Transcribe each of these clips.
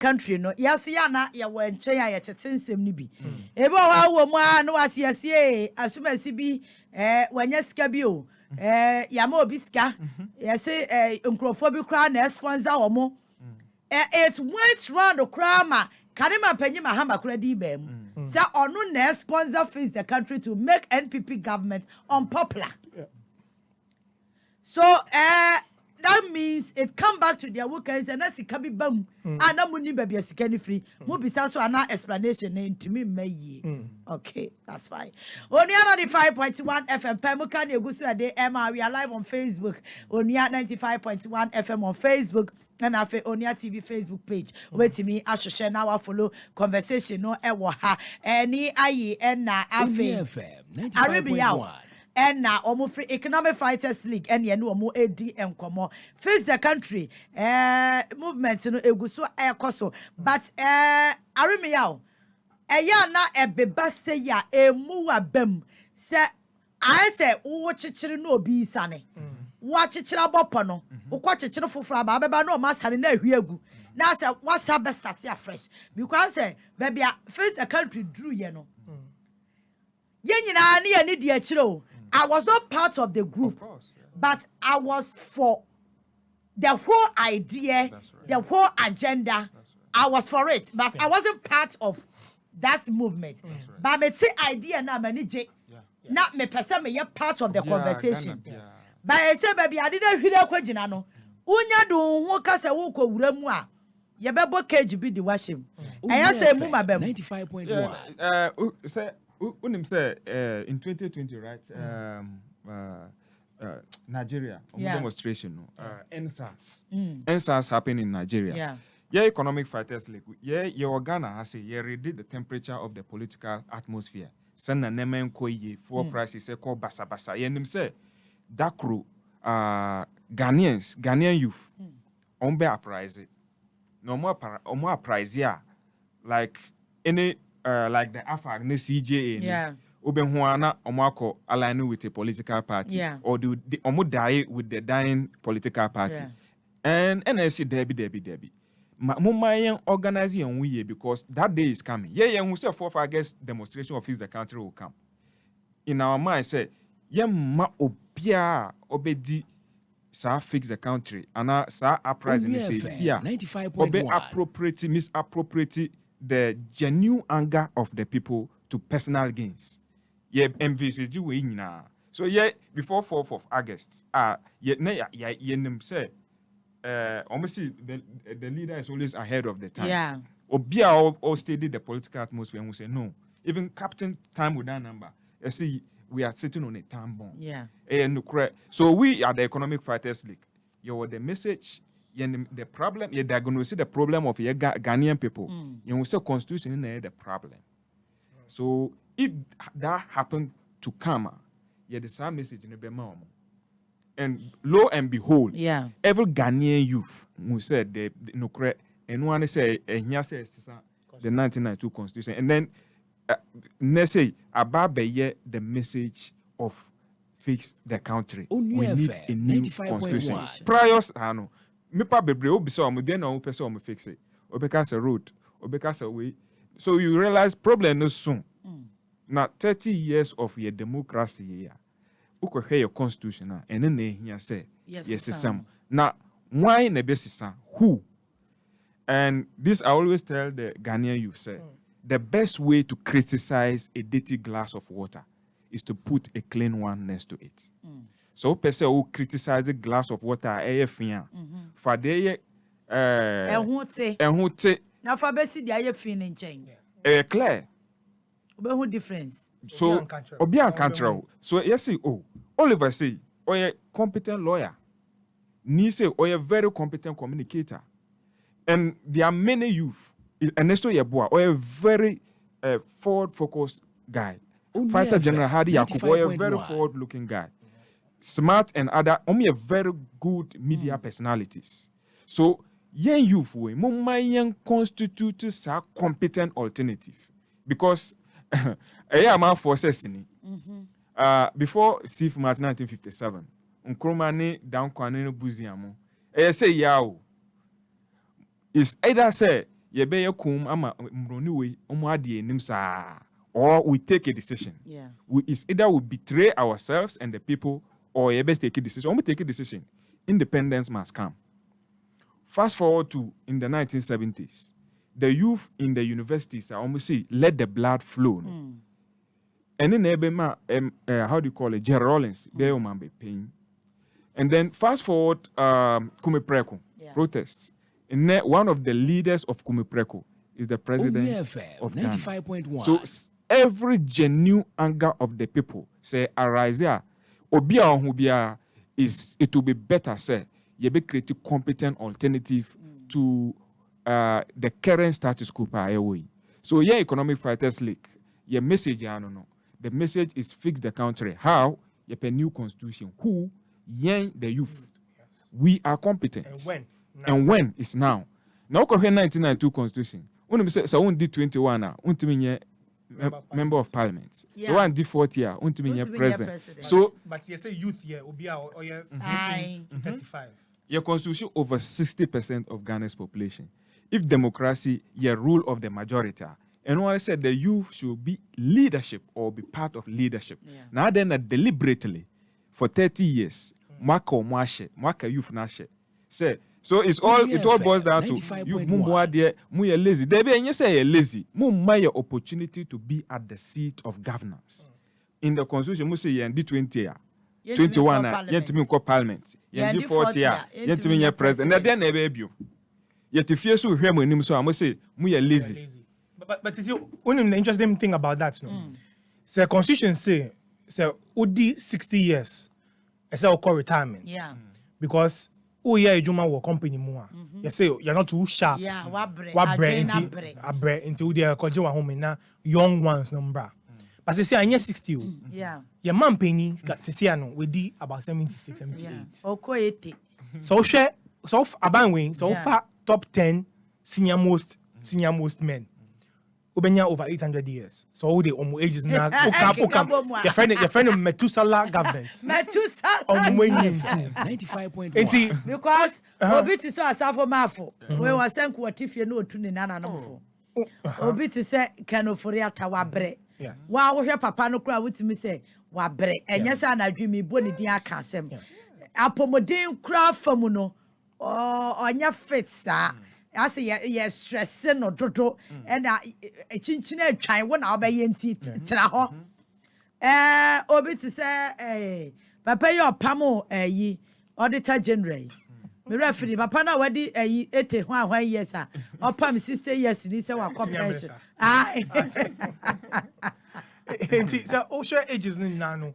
country no yaso ya na ya wo enche ya yetetsensem ni bi ebe o wo mu a no asiasie asumasi bi wanya sika bi o ya ma obi sika yesi nkrofo bi kra na sponsor wo mo it went round the crama kanema panyi mahamba kra di bam say onu na sponsor face the country to make NPP government unpopular. So that means it come back to their workers and that's it can be bam and na muni baby asikani free mo bisa so ana explanation ntimi mayi. Okay, that's fine. Onua 95.1 FM Pemuka na egusu ade Emma, we are live on Facebook. Onua 95.1 FM on Facebook and afa Onua TV Facebook page. Wetimi ahwehwe na wa follow conversation no ewo ha. Nii Aryee na afa FM 95.1 and now almost free economic fighters league and you know more AD and come face the country movement no eguso ekoso but Aryee yaw na ebeba say ya emu abem say I say wo chichiri no obi sane wo chichiri abopo no wo kwa chichiri foforo aba beba no ma sane na ahwiegu na say what sabe start ya fresh because say baby face the country drew ye no yenyina na ye ni di achire o. I was not part of the group, of course, yeah. But I was for the whole idea, right. The whole agenda. Right. I was for it, but yeah. I wasn't part of that movement. Right. But me take idea now, manage not me person me part of the conversation. Ghana, but I said, baby, I didn't hear that question. No, unya do who kasa who ko wuremwa. Ye be bo cage be the washing. I say muma bem 95.1. Say. Unim say in 2020, right? Nigeria demonstration. NSAS. NSAS happened in Nigeria. Yeah, economic fighters like your Ghana has say read the temperature of the political atmosphere. Send a name koye for prices say call basa basa. Yenim say that crew Ghanaian youth ombe uprising. No more price like any. Like the AFAG, the CJA, Obenhuana, Omako align with a political party, or do the Omo die with the dying political party, and NSC Debbie. Mumayan organizing we because that day is coming. Yeah, who say 4 August demonstration of the country will come. In our mind, say, ma obia obedi sa fix the country, and sa uprising say, obe appropriate, misappropriate. The genuine anger of the people to personal gains. Yeah, MVCG we na. So yeah, before 4th of August, say, almost the leader is always ahead of the time. Yeah. Obia all steady the political atmosphere and we say no. Even Captain Time with that number. You see, we are sitting on a time bomb. Yeah. So we are the Economic Fighters League. You the message. The problem, you're going to see the problem of your Ghanaian people. You will say constitution in the problem. So if that happened to come, the same message in the Bema. And lo and behold, every Ghanaian youth who said the no correct and one say the 1992 constitution, and then they say about the message of fix the country. We need a new constitution. Prior, Mipa bebre obi so omo den na o pese omo fix it. Obeka say road, obeka say way. So you realize problem no soon. Now 30 years of your democracy here. Uko hear your constitution and then here say yes some. Now why na be sisa? Who? And this I always tell the Ghanaian youth say the best way to criticize a dirty glass of water is to put a clean one next to it. So person who criticize a glass of water AFIA. For the now for besi the AFIA in chain. Clear. Who difference? So Obian control. So yes see Oliver say or a competent lawyer. Nii say or a very competent communicator. And there are many youth. Ernesto Yeboah or a very forward focused guy. Fighter General Hadi Yakubu or a very forward looking guy. Smart and other, only a very good media personalities. So, young youth, we young constitutes a competent alternative because a man forces before Steve March 1957, Nkrumah down Kwanene Buziamo. I say yao is either say ye be ye kum ama mroni we omo ade enim saa, or we take a decision. It's either we betray ourselves and the people, or ye best take a decision. We take a decision. Independence must come. Fast forward to in the 1970s, the youth in the universities are almost say let the blood flow. And then how do you call it? Jerry Rollins, be paying. And then fast forward, Kumipreko protests. And one of the leaders of Kumipreko is the president of Ghana. 95.1. So every genuine anger of the people say arise there. Obia ohubia is it will be better say you be create a competent alternative to the current status quo away. So yeah, Economic Fighters League, your message I don't know. The message is fix the country. How? You have a new constitution. Who? Yang the youth. We are competent. And when? And when is now. Now, 1992 constitution. When we say so, on D21, member of parliament. So on D40, on president. So, but you say youth here, or 35. Your constitution over 60% of Ghana's population. If democracy, your rule of the majority. And when I said the youth should be leadership or be part of leadership. Now then, deliberately for 30 years, Mwaka youth nashe. Say. So it all boils down to you muya lazy. There be any say lazy. Your opportunity to be at the seat of governance. In the constitution, we say in D20 21 yentimi ko parliament. Yendi 40 yentimi ye president. And then never be you. Yet if you so hear my name so I must say muya lazy. But it's one of the interesting thing about that, no. So constitution say odi 60 years. It's a call retirement. Because yeah, Juma work company more. You say you're not too sharp. Wabre until they are calling home na young ones number. But they say I 60. Your man penny say no we di about 76, 78. Okay, 80. So share so aban wing so far top 10 senior most men. Ubenya over 800 years. So all the ages now. Your friend Methuselah government. Methuselah. 95.1. Because obi ti so asafo mafo. We was send ko tifie no otu ni nana nomfo. Obi ti say kanofori ata wabre. Yes. Wa wo hwe papa no kura wutimi say wabre. Enye sa na dwumi bo ne din aka asem. Apomodin kura famu no. Onya fit sa. As a stress no dodo and a chinchina try one hour by yenti traho. Obi to say, Papa, your pamo, ye auditor general. Me referee, Papa, now what did 81 years, or Pam sister, yes, in this one compassion. So, all share ages now,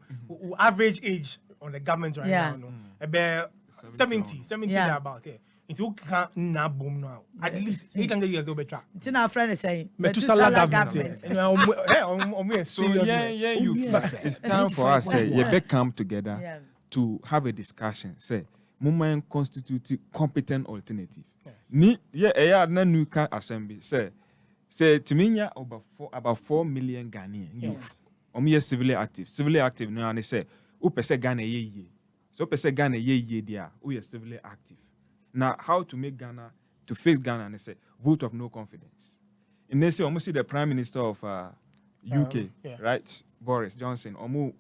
average age on the government right now, about 70 about it. It will na boom now. At least 800 years they'll be trapped. It's our friend is saying Methuselah government. So it's time for us to come together to have a discussion. Say, Mumma constitute competent alternative. Ni na new assembly. Say Timinya about 4 million Ghanaian youth. Civilly active. Civilly active no and say upese Ghana ye. So upese Ghana ye dia. We are civilly active. Now, how to make Ghana, to face Ghana, and they say, vote of no confidence. And they say, almost see the Prime Minister of UK, right, Boris Johnson, omu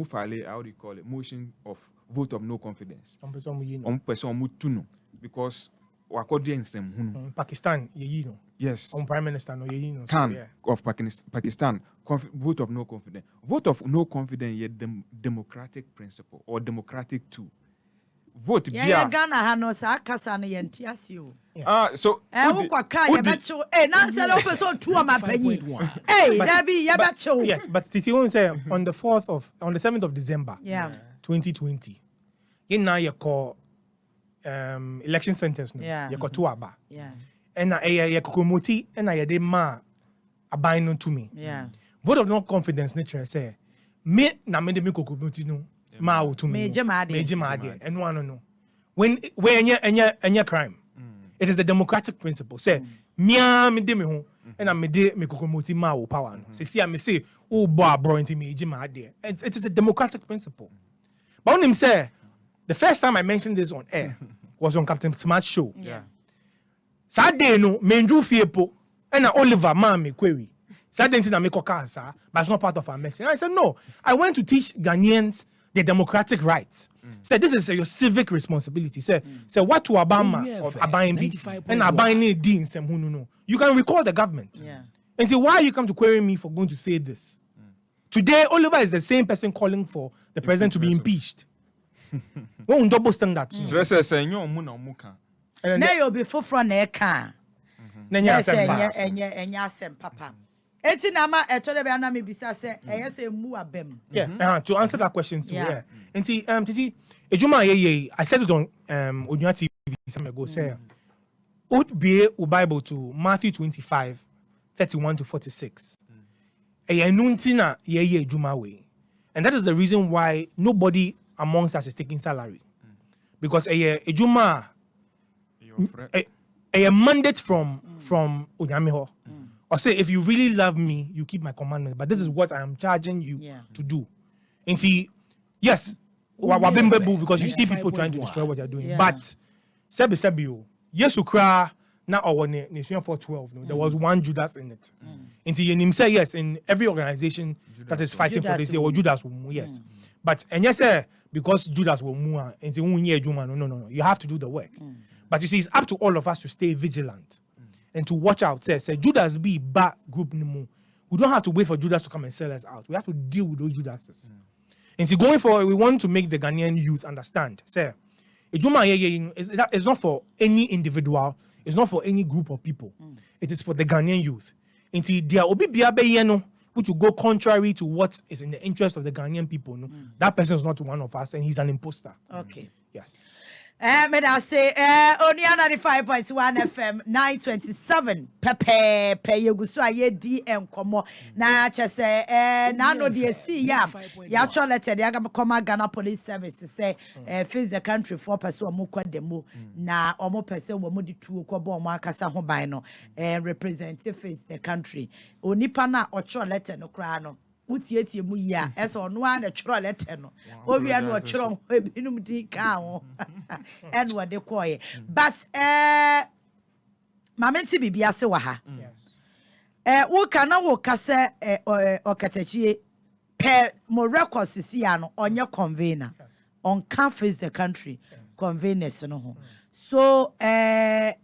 file, how do you call it, motion of vote of no confidence. Because Pakistan, yes. Prime Minister, no, of Pakistan, vote of no confidence. Vote of no confidence is democratic principle or democratic tool. Vote Ghana hano sa akasa no yenti asio. So wo kwaka ye becho na se lo person two am apanyi. That be ye becho. Yes, but Titi won't say on the 7th of December 2020. You now you call election centers no. You call two aba. And ye kokomoti and ye de ma abai no to me. Vote of no confidence nature say me na me de me kokomoti no. Ma to me. Major Madi. And one no. When any crime, it is a democratic principle. Say, me de me home, and I me de me kokomoti ma power. Say, I me say, oh, bro, into me, Jim Madi. It is a democratic principle. But when him say, the first time I mentioned this on air was on Captain Smart's show. Saturday no menju fiepo and Oliver mami query. Saturday na make cancer, but it's not part of our message. And I said no. I went to teach Ghanaians the democratic rights. Said this is your civic responsibility. Say what to Obama of Abaimbi and Abaini Dean no. You can recall the government. Yeah. And say why you come to query me for going to say this? Today, Oliver is the same person calling for the president to be impeached. One double standard. Now you'll be full from a car. Yes, papa. Eti nama etole be anami bisa se say mu abem. Yeah, to answer that question too. Yeah. And see, Titi, ejuma ye I said it on Onua TV some ago. Say, would be a Bible to Matthew 25:31-46. Nuntina ye ejuma way, and that is the reason why nobody amongst us is taking salary, because ejuma a mandate from Onyamiho. Or say, if you really love me, you keep my commandments. But this is what I am charging you to do. And see, yes, because you see people trying to destroy what you're doing. Yeah. But Sebi, yes, you cry now or Nation 412. There was one Judas in it. And see, you say yes, in every organization that is fighting for this, Judas will move, yes. But and yes, because Judas will move, and see, no. You have to do the work. But you see, it's up to all of us to stay vigilant. And to watch out, say Judas be bad group no. We don't have to wait for Judas to come and sell us out. We have to deal with those Judases. And so going forward, we want to make the Ghanaian youth understand. Say, it's not for any individual. It's not for any group of people. It is for the Ghanaian youth. And see, there will be which will go contrary to what is in the interest of the Ghanaian people. No, that person is not one of us, and he's an imposter. Okay. Yes. Me da say Onua 95.1 FM 927 pepe yeguso aye di enkomo na chese na no de see ya cho letter de aga come Ghana Police Service say face the country for person omo kwademo na omo person wo mo di tuo ko bo omo akasa ho ban no representative face the country onipa na ocho letter no kra no utieti mu ya eso Onua na choro letter no owia no choro ebinum di ka ho and what they call it. But mamenti bibia se wa ha. Wo kana wo kase okatachie pe mo records si ya no onye convener on can face the country conveners no ho. So in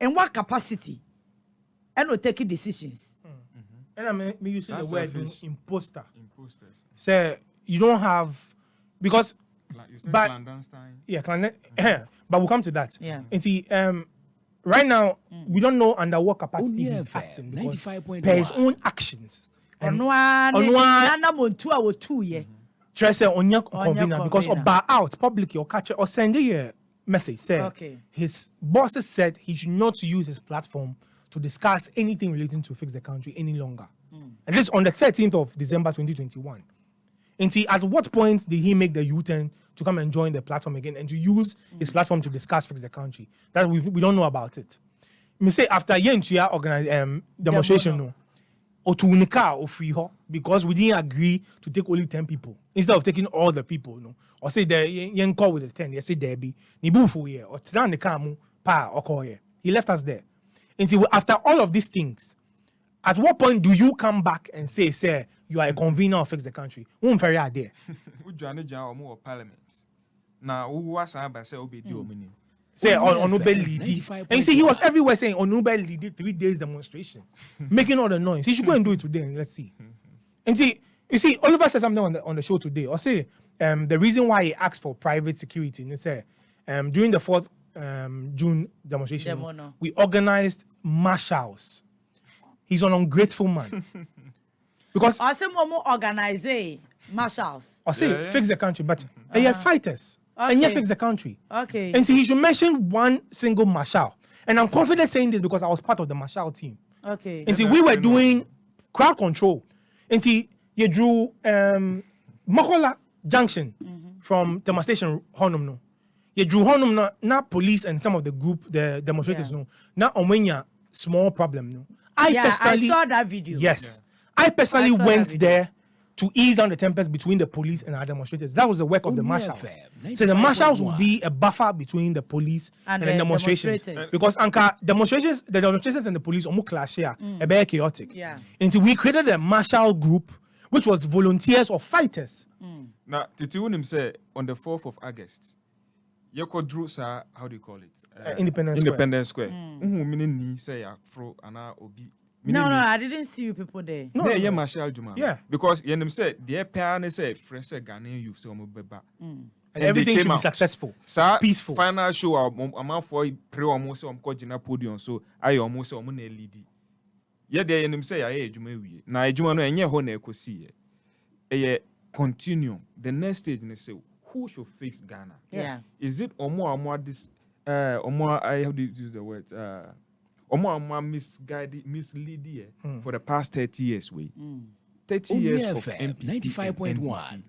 what capacity and we take decisions. And I mean using the word imposter. Imposters. Say you don't have because but but we'll come to that. Yeah. And see, right now we don't know under what capacity he's acting because per his own actions. Onua na montu a wo tu ye. Trust onya convener because of bar out public or catch or send a message say his bosses said he should not use his platform to discuss anything relating to fix the country any longer. At least on the 13th of December 2021. And see, at what point did he make the U-turn to come and join the platform again and to use his platform to discuss fix the country? That we don't know about it. Me say after Yentua organized demonstration no, or to unika or free ho because we didn't agree to take only 10 people instead of taking all the people no. Or say the yen call with the 10. They say there be nibufu here or tran the kamu pa or call here. He left us there. And see, after all of these things, at what point do you come back and say, sir, you are a convener of fix the country? Won't very idea. Parliament. Now, who was I by say obedi omini? Say on Uber lead. And you see, he was everywhere saying on Uber lead 3 days demonstration, making all the noise. He should go and do it today and let's see. And see, you see, Oliver said something on the show today. Or say the reason why he asked for private security, and he said during the 4th June demonstration, we organized marshals. He's an ungrateful man. Because I say more organize marshals. I say fix the country, but they are fighters. And yet fix the country. Okay. And so he should mention one single marshal. And I'm confident saying this because I was part of the marshal team. Okay. And see, we were doing crowd control. And see, you drew Mokola Junction from the station Honum no. You drew Honum na police and some of the group, the demonstrators no. Now Omenya small problem no. I saw that video. Yes. I personally went there to ease down the tempers between the police and our demonstrators. That was the work of the marshals. So the marshals will be a buffer between the police and the demonstrations. Because the demonstrations and the police almost clash here, very chaotic. And so we created a marshal group, which was volunteers or fighters. Now, Titi Unim said on the 4th of August, Yoko drew, sir, how do you call it? Independence Square. Meaning, say, Afro, and Obi. No, I didn't see you people there. No, yeah, Marshal Juma. Yeah. Because Yenem said, the parents said, fresh Ghanaian youth, so beba. And everything should be successful, peaceful. Final show, I'm for pre almost on Kojina podium, so I almost on LED. Yeah, they Yenem say, I Juma. Now, Juma no, and ye hone echo see. Continue. The next stage, they say, who should fix Ghana? Yeah. Is it Onua this, Onua, I have to use the word, Onua misleading for the past 30 years. 30 years of MPP 95.1.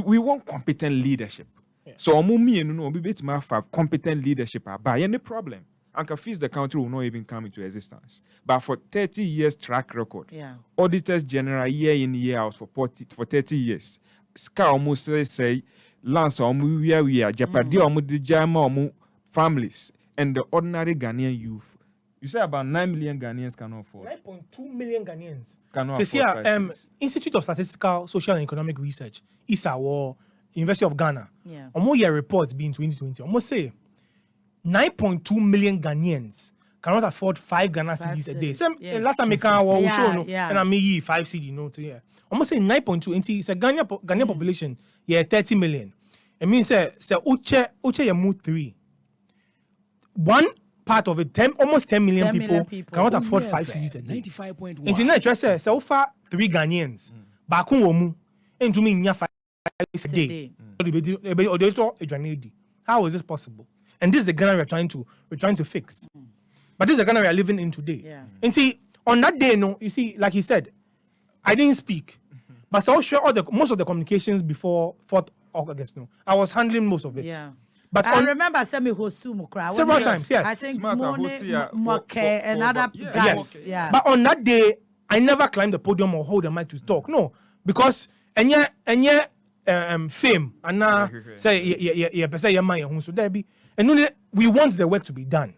We want competent leadership. Yeah. So me and no, we bet my have competent leadership. But any problem, and can fix the country will not even come into existence. But for 30 years track record, auditors general year in year out for 30 years. Ska almost say Lance we are jeopardy the Jama families and the ordinary Ghanaian youth. You say about 9 million Ghanaians cannot afford. 9.2 million Ghanaians cannot afford. So Institute of Statistical, Social and Economic Research, ISA or University of Ghana. Almost year reports being 2020. Almost say 9.2 million Ghanaians cannot afford 5 Ghana cedis a day. Last time I can and I may 5 CD note here. Almost say 9.2. And it's a Ghanaian population. 30 million. It means say uche you move 3. One part of it, almost 10 million people cannot afford 5 CDs a day. 95.1. And tonight, I say, so far 3 Ghanaians. Bakun womu, and to me, 5 a day. How is this possible? And this is the Ghana we're trying to fix. But this is the Ghana we are living in today. And see, on that day, no, you see, like he said, I didn't speak, but so sure most of the communications before 4th August, no, I was handling most of it. Yeah. But I remember several times, yes. I think Moke and other guys. Yeah. But on that day, I never climbed the podium or hold the mic to talk. No, because fame and now say so there be and we want the work to be done.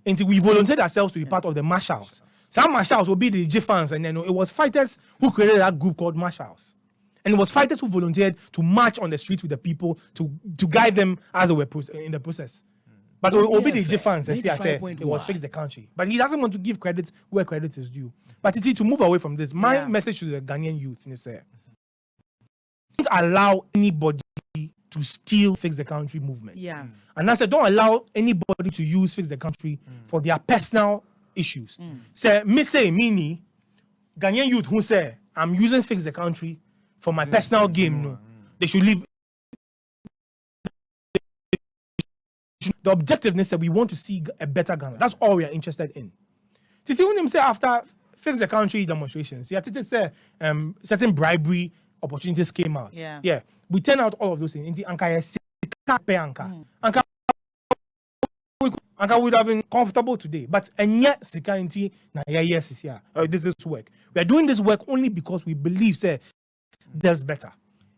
And we volunteered ourselves to be part of the marshals. Some marshals will be the G fans, and then it was fighters who created that group called marshals. And it was fighters who volunteered to march on the streets with the people to guide them as they were in the process. But Obidi fans and I said it was fix the country. But he doesn't want to give credit where credit is due. But to move away from this, my message to the Ghanaian youth is don't allow anybody to steal fix the country movement. Yeah. And I said don't allow anybody to use fix the country for their personal issues. Say me Ghanaian youth who say I'm using fix the country for my personal game, no. They should leave. The objectiveness that we want to see a better Ghana. That's all we are interested in. Titi Unim say after fix the country demonstrations, Titi say certain bribery opportunities came out. Yeah. We turn out all of those things. Anka would have been comfortable today, but and yet security yes is here. This is work. We are doing this work only because we believe there's better.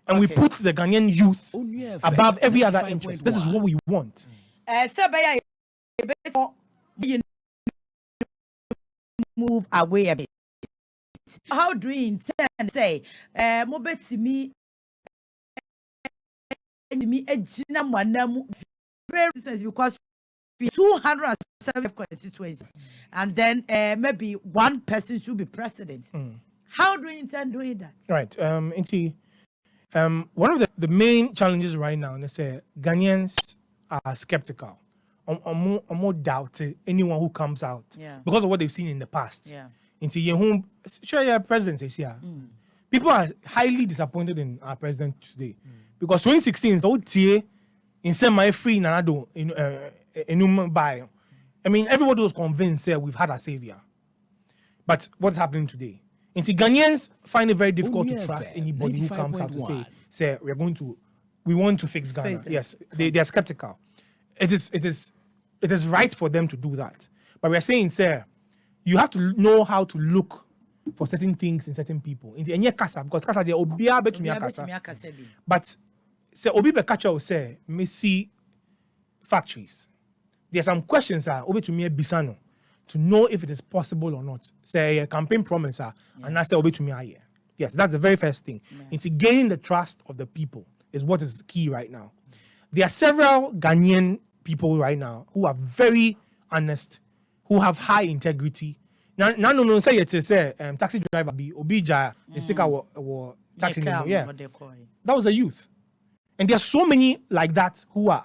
And we put the Ghanaian youth above every other interest. This is what we want. Move away a bit. How do you intend say, Mobet me because 207 constituencies, and then maybe one person should be president. How do you intend doing that? Right. One of the main challenges right now is Ghanaians are skeptical. More doubt anyone who comes out because of what they've seen in the past. Your president is here. People are highly disappointed in our president today because 2016 so in semi-free Nanado in by. I mean, everybody was convinced we've had a savior. But what's happening today? And Ghanaians find it very difficult to trust anybody who comes out to say we want to fix Ghana. Yes, they are skeptical. It is right for them to do that. But we are saying, you have to know how to look for certain things in certain people. Into any kasa because kasa they obia betumi akasa. But say obi be catch you say me see factories. There are some questions obi to me bisano to know if it is possible or not. Say a campaign promise and I say obi to me aye. Yes, that's the very first thing. Into gaining the trust of the people is what is key right now. There are several Ghanaian people right now who are very honest, who have high integrity. Now, no, say it's taxi driver be obija, the sicker taxi. Yeah, that was a youth, and there are so many like that who are